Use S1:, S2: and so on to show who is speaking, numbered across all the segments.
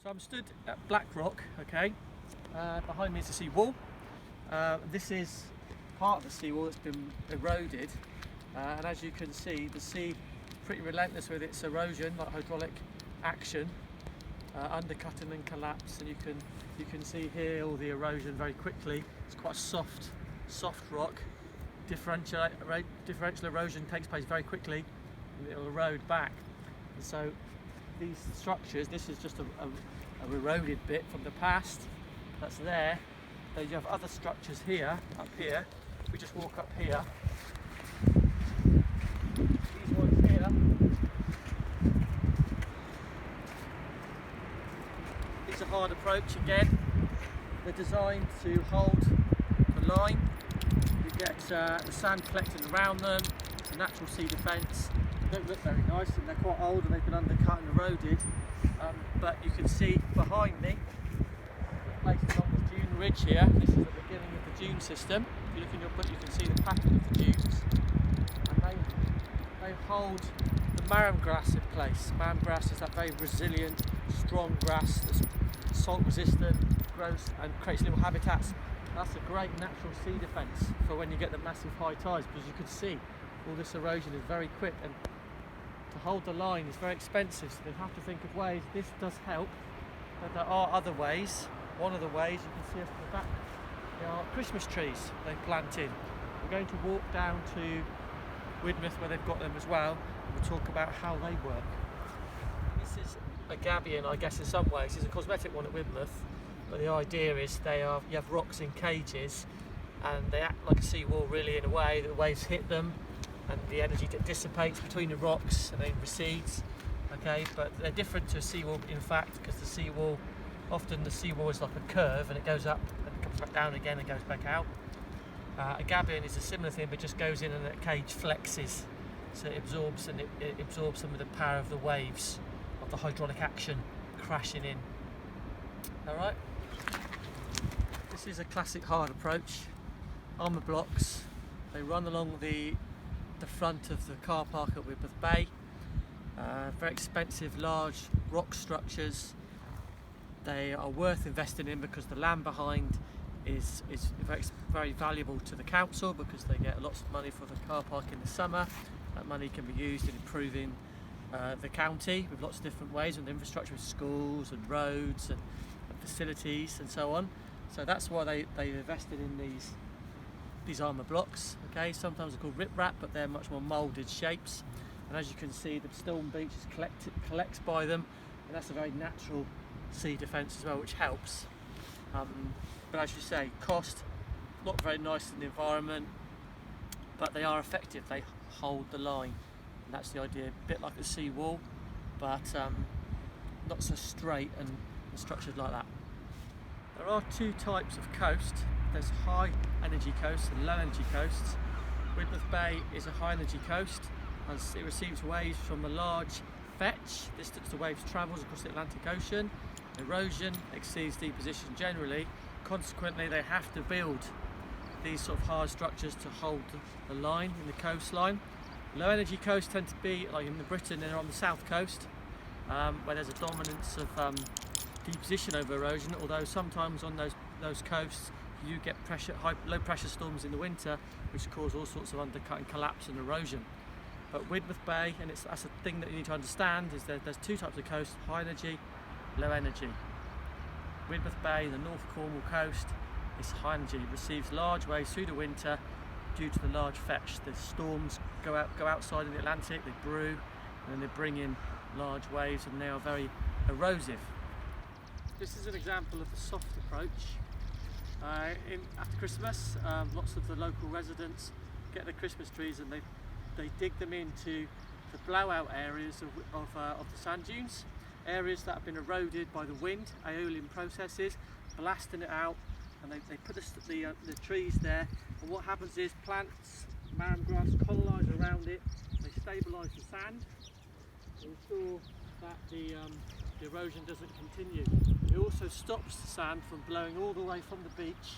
S1: So I'm stood at Black Rock, okay. Behind me is the sea wall. This is part of the seawall that's been eroded, and as you can see, the sea is pretty relentless with its erosion, like hydraulic action, undercutting and collapse. And you can see here all the erosion very quickly. It's quite a soft rock. Differential erosion takes place very quickly, and it'll erode back. And so these structures, this is just a eroded bit from the past that's there. Then you have other structures here, up here. If we just walk up here, these ones here, it's a hard approach again. They're designed to hold the line. You get the sand collecting around them. It's a natural sea defence. They don't look very nice, and they're quite old and they've been undercut and eroded. But you can see behind me, placed along the dune ridge here. This is the beginning of the dune system. If you look in your book, you can see the pattern of the dunes, and they hold the marram grass in place. Marram grass is that very resilient, strong grass that's salt resistant, grows and creates little habitats. That's a great natural sea defence for when you get the massive high tides, because you can see all this erosion is very quick, and to hold the line is very expensive, so they have to think of ways. This does help, but there are other ways. One of the ways you can see up the back, there are Christmas trees they plant in. We're going to walk down to Widemouth where they've got them as well, and we'll talk about how they work. This is a gabion, I guess, in some ways. It's a cosmetic one at Widemouth, but the idea is you have rocks in cages, and they act like a seawall really in a way. The waves hit them, and the energy dissipates between the rocks and then recedes. Okay, but they're different to a seawall in fact, because the seawall is like a curve, and it goes up and comes back down again and goes back out. A gabion is a similar thing, but just goes in and the cage flexes, so it absorbs some of the power of the waves, of the hydraulic action crashing in. All right. This is a classic hard approach. Armour blocks. They run along the front of the car park at Widemouth Bay. Very expensive, large rock structures. They are worth investing in because the land behind is very valuable to the council, because they get lots of money for the car park in the summer. That money can be used in improving the county with lots of different ways, and infrastructure with schools and roads and facilities and so on. So that's why they invested in these armour blocks. Okay, sometimes they're called riprap, but they're much more moulded shapes. And as you can see, the stone beach collects by them, and that's a very natural sea defence as well, which helps. But as you say, cost, not very nice in the environment, but they are effective. They hold the line, and that's the idea. A bit like a sea wall, but not so straight and structured like that. There are two types of coast. There's high energy coasts and low energy coasts. Widemouth Bay is a high energy coast, as it receives waves from a large fetch. Distance the waves travels across the Atlantic Ocean. Erosion exceeds deposition generally. Consequently, they have to build these sort of hard structures to hold the line in the coastline. Low energy coasts tend to be, like in Britain, they're on the south coast, where there's a dominance of deposition over erosion, although sometimes on those coasts you get low pressure storms in the winter, which cause all sorts of undercutting, collapse and erosion. But Widemouth Bay, and that's a thing that you need to understand, is that there's two types of coast: high energy, low energy. Widemouth Bay, the North Cornwall coast, is high energy. It receives large waves through the winter due to the large fetch. The storms go outside in the Atlantic, they brew, and then they bring in large waves, and they are very erosive. This is an example of the soft approach. After Christmas, lots of the local residents get their Christmas trees, and they dig them into the blowout areas of the sand dunes, areas that have been eroded by the wind, aeolian processes, blasting it out, and they put the trees there. And what happens is plants, marram grass, colonise around it. They stabilise the sand to ensure that the erosion doesn't continue. It also stops the sand from blowing all the way from the beach.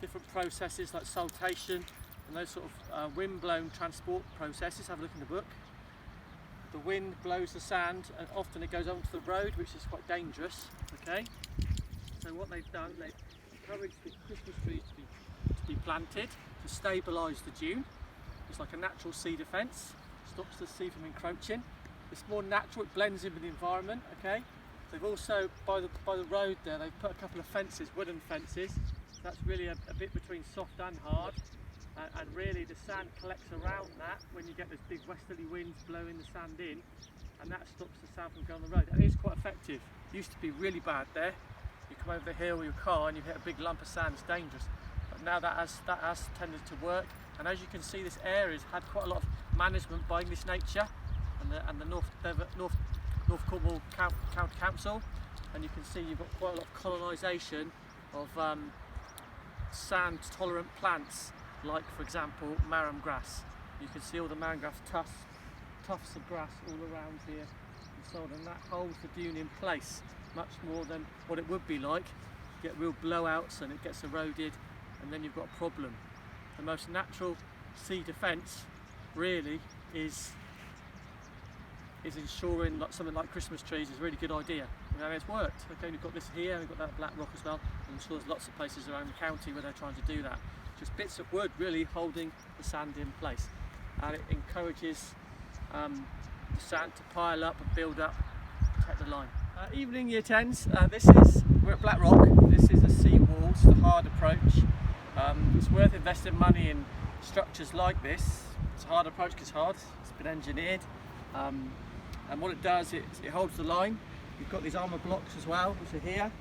S1: Different processes like saltation and those sort of wind-blown transport processes, have a look in the book, the wind blows the sand and often it goes onto the road, which is quite dangerous. Okay, so what they've done, they've encouraged the Christmas trees to be planted to stabilise the dune. It's like a natural sea defence, stops the sea from encroaching. It's more natural, it blends in with the environment. Okay, they've also by the road there, they've put a couple of fences, wooden fences. That's really a bit between soft and hard. And really the sand collects around that when you get those big westerly winds blowing the sand in, and that stops the sand from going on the road. And it is quite effective. It used to be really bad there. You come over the hill with your car and you hit a big lump of sand, it's dangerous. But now that has tended to work. And as you can see, this area's had quite a lot of management by English Nature and the North Cornwall County Council. And you can see you've got quite a lot of colonisation of sand tolerant plants, like for example marram grass. You can see all the marram grass tufts of grass all around here and so on, and that holds the dune in place much more than what it would be like. You get real blowouts and it gets eroded, and then you've got a problem. The most natural sea defence really is ensuring like something like Christmas trees is a really good idea. You know, it's worked. Okay, we've got this here, we've got that black rock as well, and I'm sure there's lots of places around the county where they're trying to do that. Just bits of wood really holding the sand in place, and it encourages the sand to pile up and build up, protect the line. Evening Year 10s, we're at Black Rock. This is a sea wall, it's a hard approach. It's worth investing money in structures like this. It's a hard approach because it's hard, it's been engineered, and what it does, it holds the line. You've got these armour blocks as well, which are here,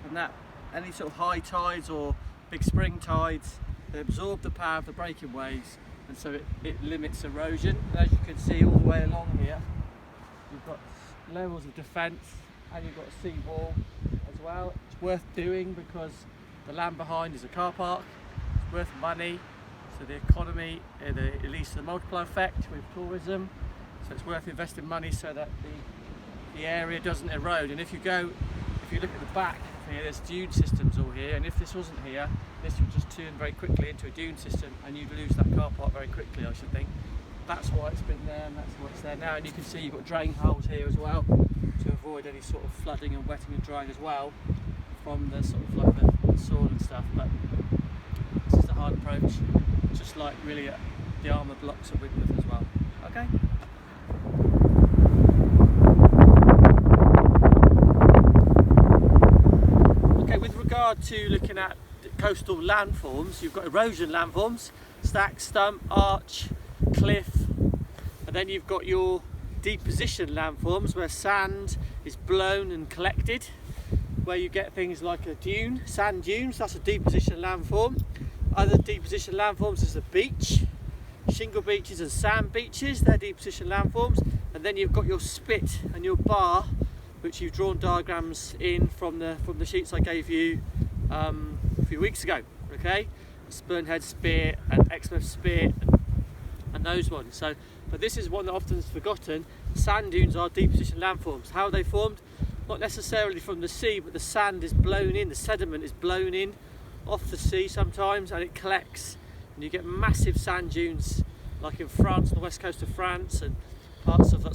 S1: and that any sort of high tides or big spring tides, they absorb the power of the breaking waves, and so it limits erosion. And as you can see all the way along here, you've got levels of defence and you've got a sea wall as well. It's worth doing because the land behind is a car park, it's worth money, so the economy, it leads to the multiplier effect with tourism, so it's worth investing money so that the area doesn't erode. And if you look at the back here, there's dune systems all here, and if this wasn't here, this would just turn very quickly into a dune system and you'd lose that car park very quickly, I should think. That's why it's been there and that's why it's there now. And you can see you've got drain holes here as well to avoid any sort of flooding and wetting and drying as well from the sort of like the soil and stuff. But this is the hard approach, just like really the armour blocks at Widemouth as well. Okay. With regard to looking at coastal landforms, you've got erosion landforms, stack, stump, arch, cliff, and then you've got your deposition landforms where sand is blown and collected, where you get things like a dune, sand dunes, that's a deposition landform. Other deposition landforms is the beach, shingle beaches and sand beaches, they're deposition landforms, and then you've got your spit and your bar, which you've drawn diagrams in from the sheets I gave you a few weeks ago. Okay, Spurnhead Spit and Exmouth Spit and those ones. So, but this is one that often is forgotten. Sand dunes are deposition landforms. How are they formed? Not necessarily from the sea, but the sand is blown in, the sediment is blown in off the sea sometimes, and it collects, and you get massive sand dunes, like in France, on the west coast of France, and parts of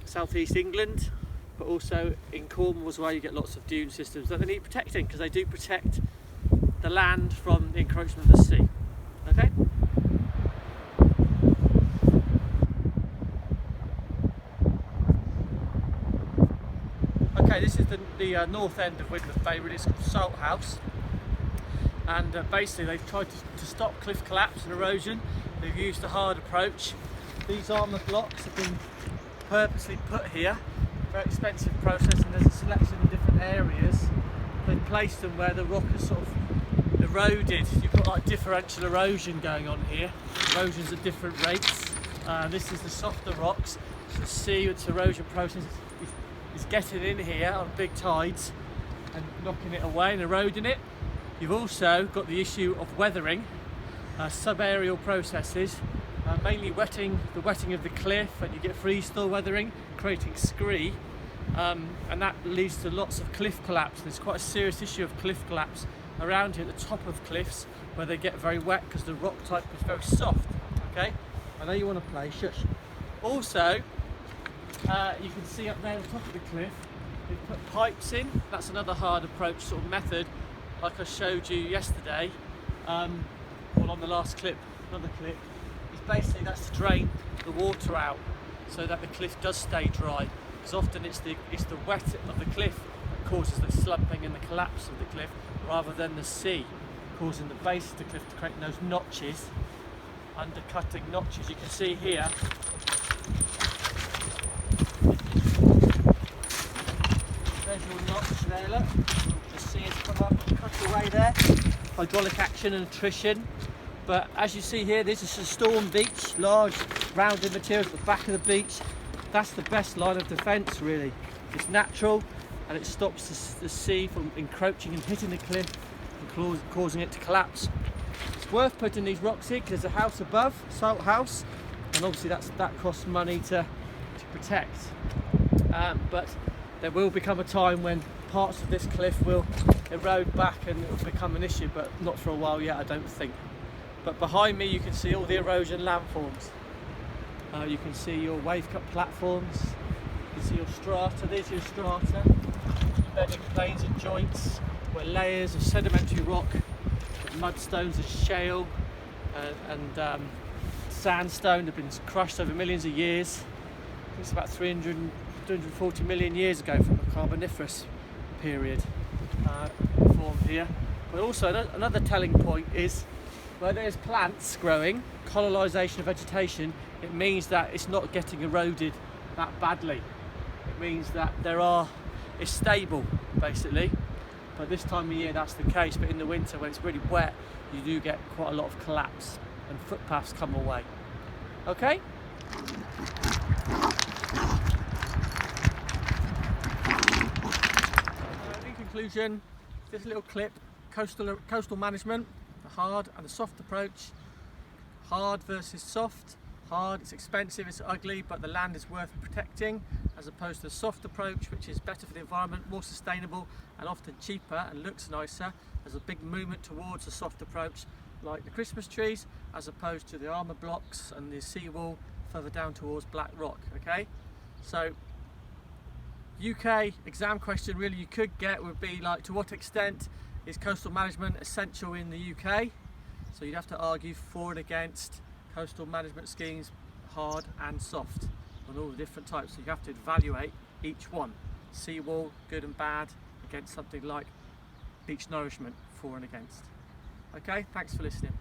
S1: southeast England, but also in Cornwall as well. You get lots of dune systems that they need protecting because they do protect the land from the encroachment of the sea. Okay. Okay, this is the north end of Widemouth Bay. It's called Salt House, and basically they've tried to stop cliff collapse and erosion. They've used a hard approach. These armour blocks have been purposely put here, very expensive process, and there's a selection in different areas. They've placed them where the rock has sort of eroded. You've got like differential erosion going on here. Erosion's at different rates. This is the softer rocks. So the sea, its erosion process is getting in here on big tides and knocking it away and eroding it. You've also got the issue of weathering, sub-aerial processes, mainly the wetting of the cliff, and you get freeze-thaw weathering, creating scree, and that leads to lots of cliff collapse. There's quite a serious issue of cliff collapse around here at the top of cliffs where they get very wet because the rock type is very soft. Okay, I know you want to play, shush. Also, you can see up there on top of the cliff, we've put pipes in. That's another hard approach sort of method, like I showed you yesterday, well on the last clip, another clip, is basically that's to drain the water out so that the cliff does stay dry, because often it's the wet of the cliff that causes the slumping and the collapse of the cliff, rather than the sea causing the base of the cliff to create those notches, undercutting notches. You can see here there's your notch there, look. Just see it's come up, cut away there. Hydraulic action and attrition. But as you see here, this is a storm beach, large rounded materials at the back of the beach. That's the best line of defence really. It's natural and it stops the sea from encroaching and hitting the cliff and causing it to collapse. It's worth putting these rocks in because there's a house above, salt house, and obviously that costs money to protect. But there will become a time when parts of this cliff will erode back and it will become an issue, but not for a while yet, I don't think. But behind me you can see all the erosion landforms. You can see your wave cut platforms, you can see your strata. There's your strata, bedding planes and joints, where layers of sedimentary rock, mudstones and shale and sandstone have been crushed over millions of years. It's about 240 million years ago from the Carboniferous period formed here. But also another telling point is where there's plants growing, colonisation of vegetation, it means that it's not getting eroded that badly. It means that it's stable basically. But this time of year that's the case, but in the winter when it's really wet you do get quite a lot of collapse and footpaths come away. Okay? In conclusion, this little clip, coastal management, the hard and the soft approach. Hard versus soft. Hard, it's expensive, it's ugly, but the land is worth protecting, as opposed to the soft approach, which is better for the environment, more sustainable and often cheaper and looks nicer. There's a big movement towards the soft approach, like the Christmas trees, as opposed to the armour blocks and the seawall further down towards Black Rock. Okay, so UK exam question really you could get would be like, to what extent is coastal management essential in the UK? So you'd have to argue for and against coastal management schemes, hard and soft, on all the different types. So you have to evaluate each one. Seawall, good and bad, against something like beach nourishment, for and against. Okay, thanks for listening.